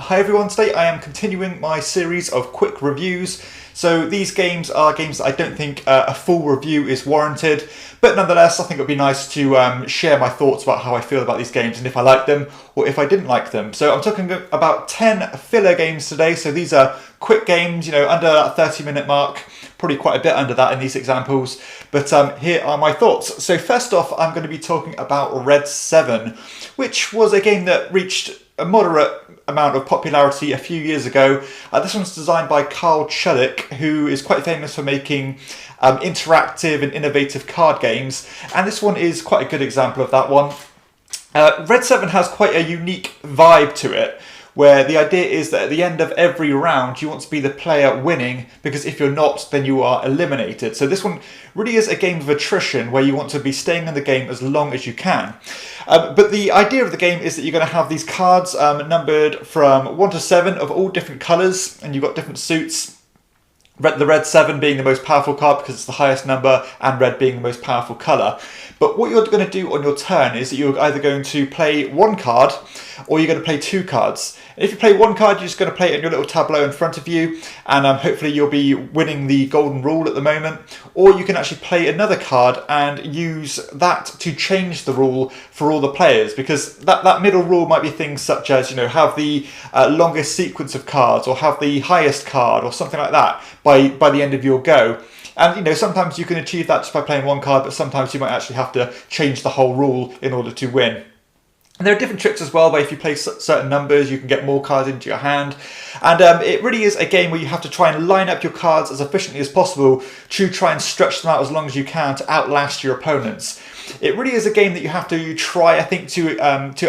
Hi everyone, today I am continuing my series of quick reviews. So these games are games that I don't think a full review is warranted, but nonetheless I think it would be nice to share my thoughts about how I feel about these games and if I like them or if I didn't like them. So I'm talking about 10 filler games today, so these are quick games, under that 30-minute mark, probably quite a bit under that in these examples, but here are my thoughts. So first off, I'm going to be talking about Red 7, which was a game that reached a moderate amount of popularity a few years ago. This one's designed by Carl Chudik, who is quite famous for making interactive and innovative card games, and this one is quite a good example of that one. Red 7 has quite a unique vibe to it, where the idea is that at the end of every round you want to be the player winning, because if you're not, then you are eliminated. So this one really is a game of attrition where you want to be staying in the game as long as you can. But the idea of the game is that you're going to have these cards numbered from 1 to 7 of all different colours, and you've got different suits. The red 7 being the most powerful card because it's the highest number, and red being the most powerful colour. But what you're going to do on your turn is that you're either going to play one card or you're going to play two cards. And if you play one card, you're just going to play it in your little tableau in front of you, and hopefully you'll be winning the golden rule at the moment. Or you can actually play another card and use that to change the rule for all the players, because that middle rule might be things such as, have the longest sequence of cards, or have the highest card, or something like that by the end of your go. And sometimes you can achieve that just by playing one card, but sometimes you might actually have to change the whole rule in order to win. And there are different tricks as well, where if you play certain numbers, you can get more cards into your hand. And it really is a game where you have to try and line up your cards as efficiently as possible to try and stretch them out as long as you can to outlast your opponents. It really is a game that you have to try, I think, to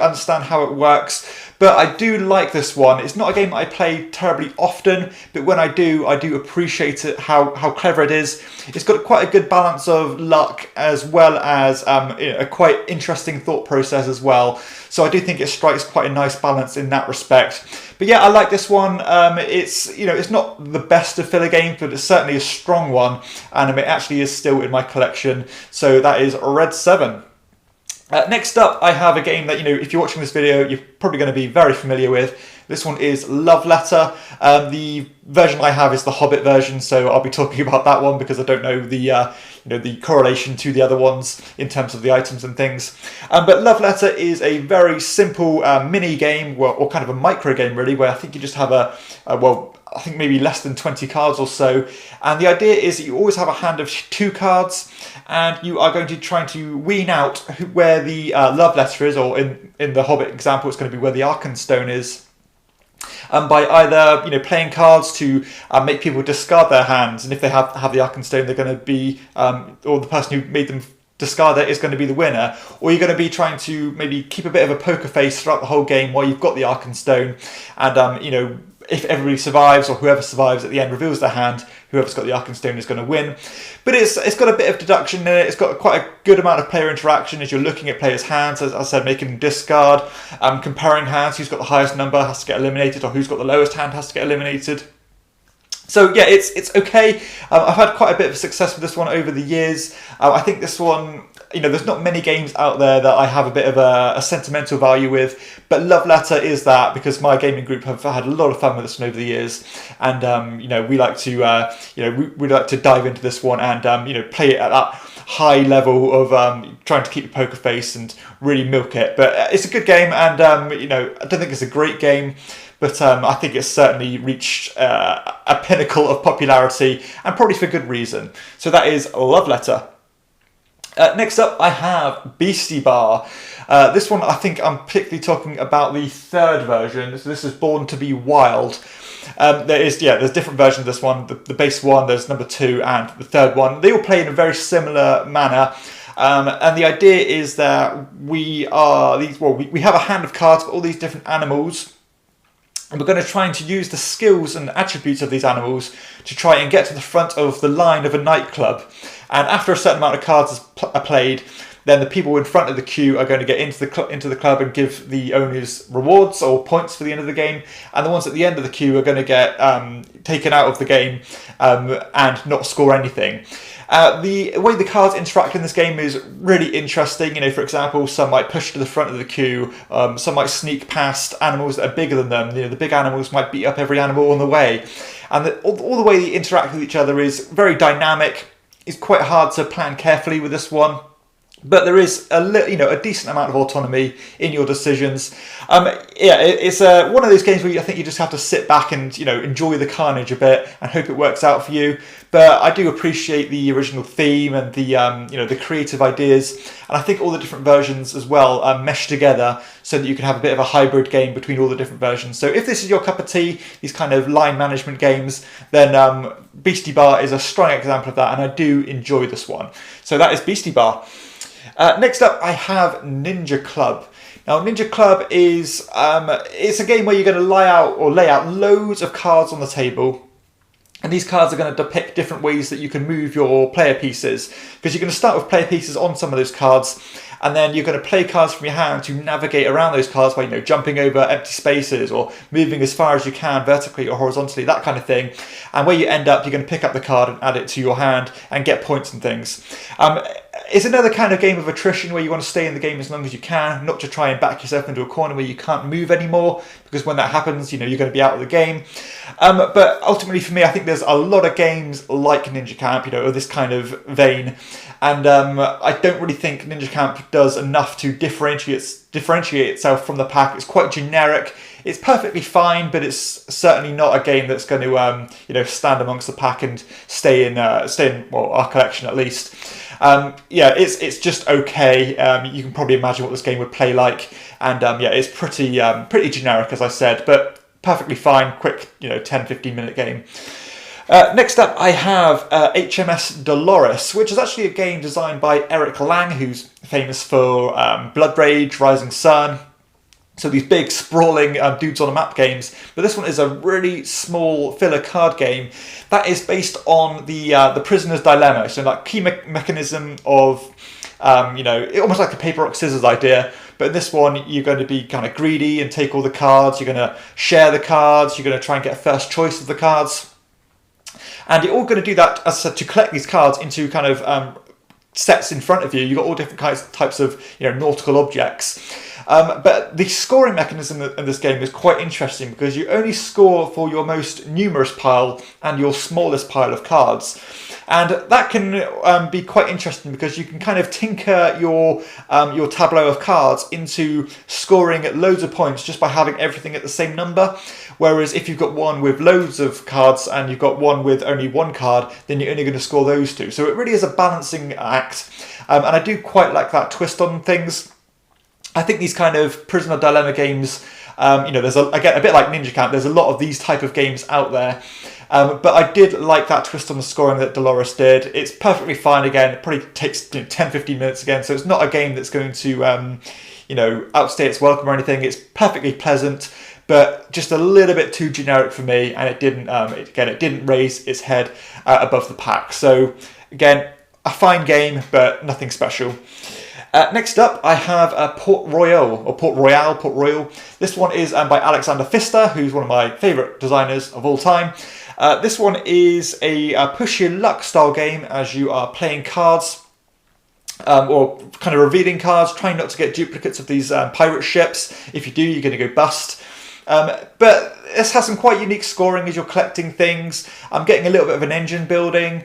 understand how it works. But I do like this one. It's not a game that I play terribly often, but when I do appreciate it, how clever it is. It's got quite a good balance of luck as well as a quite interesting thought process as well. So I do think it strikes quite a nice balance in that respect. But yeah, I like this one. It's not the best of filler games, but it's certainly a strong one, and it actually is still in my collection. So that is Red 7. Next up, I have a game that, if you're watching this video, you're probably going to be very familiar with. This one is Love Letter. The version I have is the Hobbit version, so I'll be talking about that one because I don't know the correlation to the other ones in terms of the items and things. But Love Letter is a very simple mini game, or kind of a micro game really, where I think you just have I think maybe less than 20 cards or so. And the idea is that you always have a hand of 2 cards, and you are going to try to wean out where the love letter is, or in the Hobbit example, it's going to be where the Arkenstone is. By either playing cards to make people discard their hands, and if they have the Arkenstone, they're going to be, or the person who made them discard it is going to be the winner, or you're going to be trying to maybe keep a bit of a poker face throughout the whole game while you've got the Arkenstone, and if everybody survives, or whoever survives at the end reveals their hand, whoever's got the Arkenstone is going to win. But it's got a bit of deduction in it. It's got quite a good amount of player interaction as you're looking at players' hands, as I said, making them discard, comparing hands. Who's got the highest number has to get eliminated, or who's got the lowest hand has to get eliminated. So yeah, it's okay. I've had quite a bit of success with this one over the years. I think this one, there's not many games out there that I have a bit of a sentimental value with, but Love Letter is that, because my gaming group have had a lot of fun with this one over the years, and we like to we like to dive into this one and play it at that high level of trying to keep a poker face and really milk it. But it's a good game, and I don't think it's a great game, but I think it's certainly reached a pinnacle of popularity, and probably for good reason. So that is Love Letter. Next up, I have Beasty Bar. This one, I think I'm particularly talking about the 3rd version. So this is Born to be Wild. There's different versions of this one. The base one, there's number 2, and the 3rd one. They all play in a very similar manner. And the idea is that we have a hand of cards for all these different animals, and we're going to try to use the skills and attributes of these animals to try and get to the front of the line of a nightclub. And after a certain amount of cards are played, then the people in front of the queue are going to get into the club and give the owners rewards or points for the end of the game. And the ones at the end of the queue are going to get taken out of the game and not score anything. The way the cards interact in this game is really interesting. For example, some might push to the front of the queue, some might sneak past animals that are bigger than them. The big animals might beat up every animal on the way. And all the way they interact with each other is very dynamic. It's quite hard to plan carefully with this one. But there is a decent amount of autonomy in your decisions. It's one of those games where I think you just have to sit back and enjoy the carnage a bit and hope it works out for you. But I do appreciate the original theme and the creative ideas, and I think all the different versions as well mesh together so that you can have a bit of a hybrid game between all the different versions. So if this is your cup of tea, these kind of line management games, then Beasty Bar is a strong example of that, and I do enjoy this one. So that is Beasty Bar. Next up, I have Ninja Club. Now, Ninja Club is it's a game where you're going to lay out loads of cards on the table, and these cards are going to depict different ways that you can move your player pieces, because you're going to start with player pieces on some of those cards, and then you're going to play cards from your hand to navigate around those cards by jumping over empty spaces or moving as far as you can vertically or horizontally, that kind of thing. And where you end up, you're going to pick up the card and add it to your hand and get points and things. It's another kind of game of attrition where you want to stay in the game as long as you can, not to try and back yourself into a corner where you can't move anymore, because when that happens, you're going to be out of the game. But ultimately for me, I think there's a lot of games like Ninja Camp, of this kind of vein. And I don't really think Ninja Camp does enough to differentiate itself from the pack. It's quite generic. It's perfectly fine, but it's certainly not a game that's going to stand amongst the pack and stay in our collection at least. It's just okay. You can probably imagine what this game would play like, and it's pretty generic, as I said, but perfectly fine, quick 10-15 minute game. Next up, I have HMS Dolores, which is actually a game designed by Eric Lang, who's famous for Blood Rage, Rising Sun. So these big, sprawling dudes on a map games. But this one is a really small filler card game that is based on the prisoner's dilemma. So that key mechanism of, almost like a paper, rock, scissors idea. But in this one, you're going to be kind of greedy and take all the cards. You're going to share the cards. You're going to try and get a first choice of the cards. And you're all going to do that, as I said, to collect these cards into kind of sets in front of you. You've got all different types of nautical objects. But the scoring mechanism in this game is quite interesting, because you only score for your most numerous pile and your smallest pile of cards. And that can be quite interesting, because you can kind of tinker your tableau of cards into scoring loads of points just by having everything at the same number. Whereas if you've got one with loads of cards and you've got one with only one card, then you're only going to score those two. So it really is a balancing act. And I do quite like that twist on things. I think these kind of prisoner dilemma games, there's again, a bit like Ninja Camp, there's a lot of these type of games out there. But I did like that twist on the scoring that Dolores did. It's perfectly fine again. It probably takes 10-15 minutes again, so it's not a game that's going to outstay its welcome or anything. It's perfectly pleasant, but just a little bit too generic for me, and it didn't raise its head above the pack. So again, a fine game, but nothing special. Next up, I have Port Royal. This one is by Alexander Pfister, who's one of my favourite designers of all time. This one is a push your luck style game, as you are playing cards, or kind of revealing cards, trying not to get duplicates of these pirate ships. If you do, you're going to go bust. But this has some quite unique scoring as you're collecting things. I'm getting a little bit of an engine building.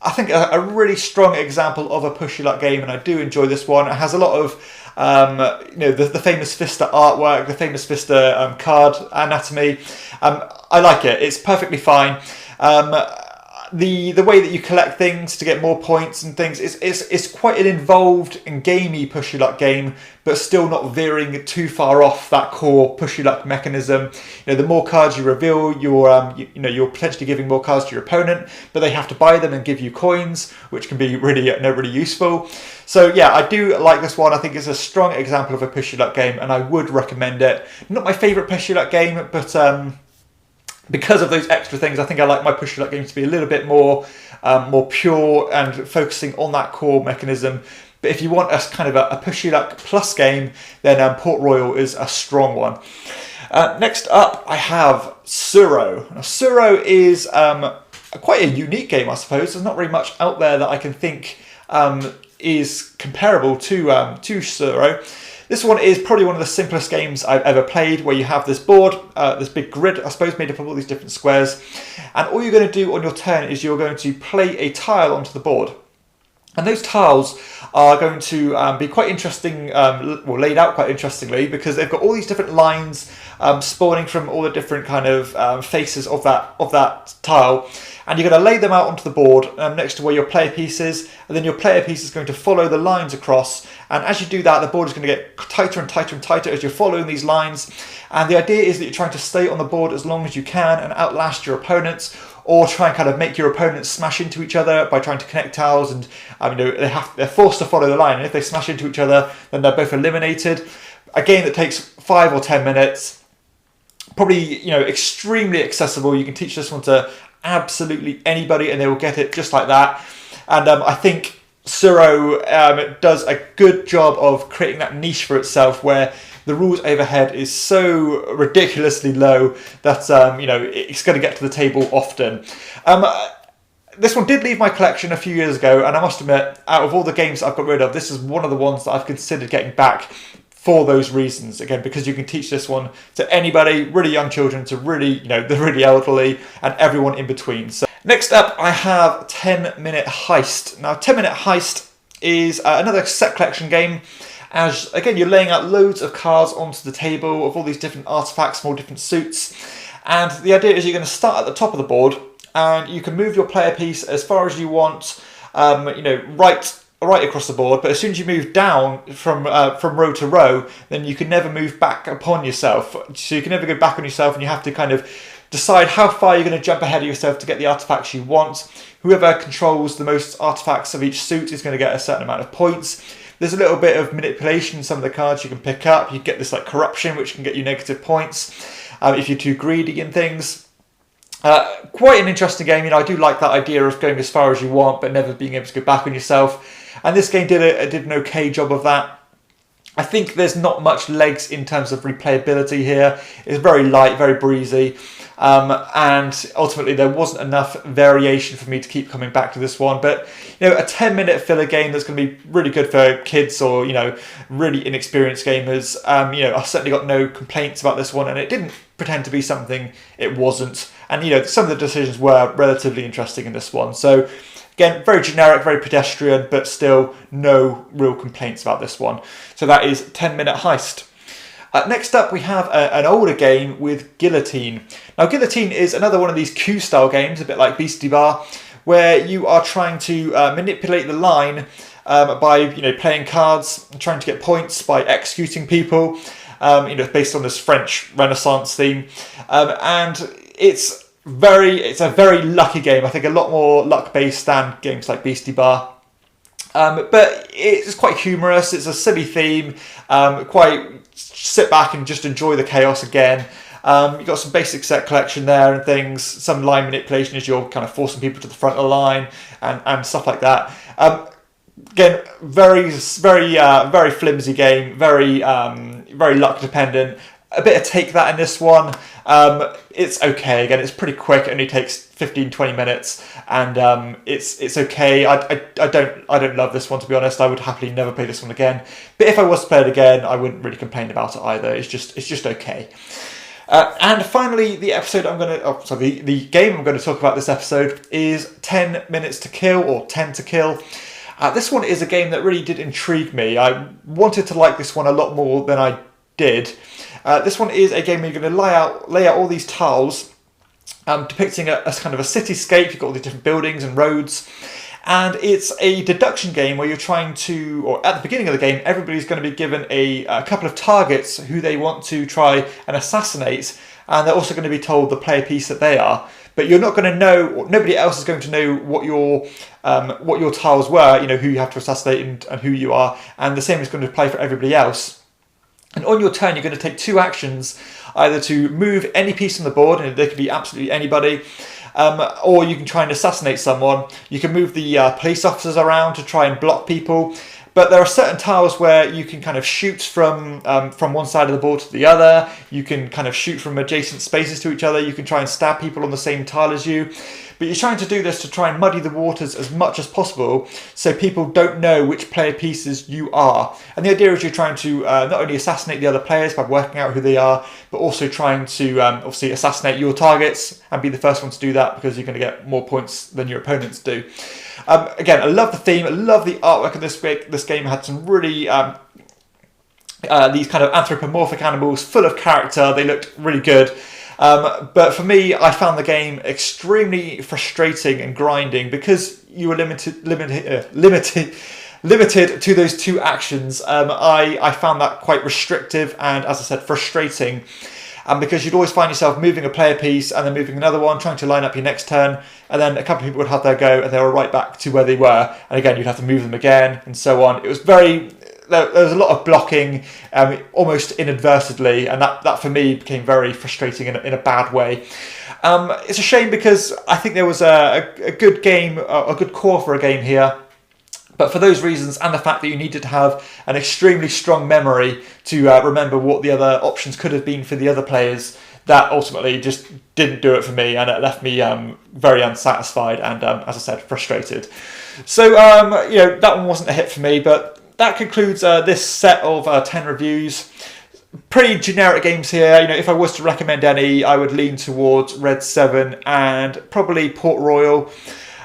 I think a really strong example of a push your luck game, and I do enjoy this one. It has a lot of the famous Pfister artwork, the famous Pfister card anatomy. I like it. It's perfectly fine. The way that you collect things to get more points and things is quite an involved and gamey push your luck game, but still not veering too far off that core push your luck mechanism. The more cards you reveal, you're potentially giving more cards to your opponent, but they have to buy them and give you coins, which can be really useful. So yeah, I do like this one. I think it's a strong example of a push your luck game, and I would recommend it. Not my favourite push your luck game, but because of those extra things, I think I like my push your luck games to be a little bit more pure and focusing on that core mechanism. But if you want a kind of a push your luck plus game, then Port Royal is a strong one. Next up, I have Tsuro. Now, Tsuro is quite a unique game, I suppose. There's not very much out there that I can think is comparable to Tsuro. This one is probably one of the simplest games I've ever played, where you have this board, this big grid, I suppose, made up of all these different squares. And all you're going to do on your turn is you're going to play a tile onto the board. And those tiles are going to be quite interesting, well, laid out quite interestingly, because they've got all these different lines spawning from all the different kind of faces of that tile. And you're going to lay them out onto the board next to where your player piece is, and then your player piece is going to follow the lines across. And as you do that, the board is going to get tighter and tighter and tighter as you're following these lines. And the idea is that you're trying to stay on the board as long as you can and outlast your opponents, or try and kind of make your opponents smash into each other by trying to connect tiles. And they're forced to follow the line, and if they smash into each other, then they're both eliminated. A game that takes 5 or 10 minutes, probably extremely accessible. You can teach this one to absolutely anybody and they will get it just like that. And I think Tsuro does a good job of creating that niche for itself, where the rules overhead is so ridiculously low that it's going to get to the table often. This one did leave my collection a few years ago, and I must admit, out of all the games I've got rid of, this is one of the ones that I've considered getting back for those reasons. Again, because you can teach this one to anybody, really young children to really, the really elderly, and everyone in between. So next up, I have 10-Minute Heist. Now, 10-Minute Heist is another set collection game. As again, you're laying out loads of cards onto the table of all these different artifacts from all different suits. And the idea is you're going to start at the top of the board, and you can move your player piece as far as you want, right across the board. But as soon as you move down from row to row, then you can never move back upon yourself. So you can never go back on yourself, and you have to kind of decide how far you're going to jump ahead of yourself to get the artifacts you want. Whoever controls the most artifacts of each suit is going to get a certain amount of points. There's a little bit of manipulation in some of the cards you can pick up. You get this like corruption, which can get you negative points if you're too greedy in things. Quite an interesting game. I do like that idea of going as far as you want, but never being able to go back on yourself. And this game did an okay job of that. I think there's not much legs in terms of replayability here. It's very light, very breezy. And ultimately there wasn't enough variation for me to keep coming back to this one. But a 10-minute filler game that's going to be really good for kids or really inexperienced gamers. I've certainly got no complaints about this one, and it didn't pretend to be something it wasn't. And some of the decisions were relatively interesting in this one. So again, very generic, very pedestrian, but still no real complaints about this one. So that is 10-Minute Heist. Next up, we have an older game with Guillotine. Now, Guillotine is another one of these Q-style games, a bit like Beasty Bar, where you are trying to manipulate the line by playing cards and trying to get points by executing people. Based on this French Renaissance theme, and it's a very lucky game. I think a lot more luck-based than games like Beasty Bar. But it's quite humorous. It's a silly theme. Quite sit back and just enjoy the chaos again. You've got some basic set collection there and things. Some line manipulation as you're kind of forcing people to the front of the line and stuff like that. Again, very flimsy game. Very luck dependent. A bit of take that in this one. It's okay. Again, it's pretty quick. It only takes 15-20 minutes, and it's okay. I don't love this one, to be honest. I would happily never play this one again. But if I was to play it again, I wouldn't really complain about it either. It's just okay. And finally, the game I'm going to talk about this episode is 10 Minutes to Kill, or 10 to Kill. This one is a game that really did intrigue me. I wanted to like this one a lot more than I did. This one is a game where you're going to lay out all these tiles, depicting a kind of a cityscape. You've got all these different buildings and roads. And it's a deduction game where you're trying to, or at the beginning of the game, everybody's going to be given a couple of targets who they want to try and assassinate. And they're also going to be told the player piece that they are. But you're not going to know, or nobody else is going to know what your tiles were, who you have to assassinate and who you are. And the same is going to apply for everybody else. And on your turn, you're going to take two actions, either to move any piece on the board, and they could be absolutely anybody, or you can try and assassinate someone. You can move the police officers around to try and block people. But there are certain tiles where you can kind of shoot from one side of the board to the other. You can kind of shoot from adjacent spaces to each other. You can try and stab people on the same tile as you. But you're trying to do this to try and muddy the waters as much as possible so people don't know which player pieces you are. And the idea is you're trying to not only assassinate the other players by working out who they are, but also trying to obviously assassinate your targets and be the first one to do that, because you're going to get more points than your opponents do. Again, I love the theme. I love the artwork of this game. This game had some really these kind of anthropomorphic animals full of character. They looked really good. But for me, I found the game extremely frustrating and grinding because you were limited to those two actions. I found that quite restrictive and, as I said, frustrating. Because you'd always find yourself moving a player piece and then moving another one, trying to line up your next turn, and then a couple of people would have their go and they were right back to where they were. And again, you'd have to move them again and so on. It was there was a lot of blocking, almost inadvertently, and that for me became very frustrating in a bad way. It's a shame because I think there was a good game, a good core for a game here. But for those reasons and the fact that you needed to have an extremely strong memory to remember what the other options could have been for the other players, that ultimately just didn't do it for me, and it left me very unsatisfied and, as I said, frustrated. So, that one wasn't a hit for me, but that concludes this set of 10 reviews. Pretty generic games here. If I was to recommend any, I would lean towards Red 7 and probably Port Royal.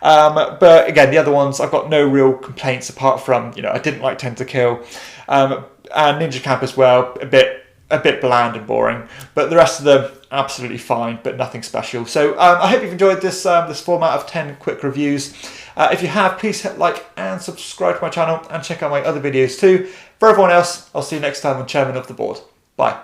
But again, the other ones, I've got no real complaints apart from, I didn't like Tend to Kill. And Ninja Camp as well, a bit bland and boring. But the rest of them, absolutely fine, but nothing special. So I hope you've enjoyed this format of 10 quick reviews. If you have, please hit like and subscribe to my channel and check out my other videos too. For everyone else, I'll see you next time on Chairman of the Board. Bye.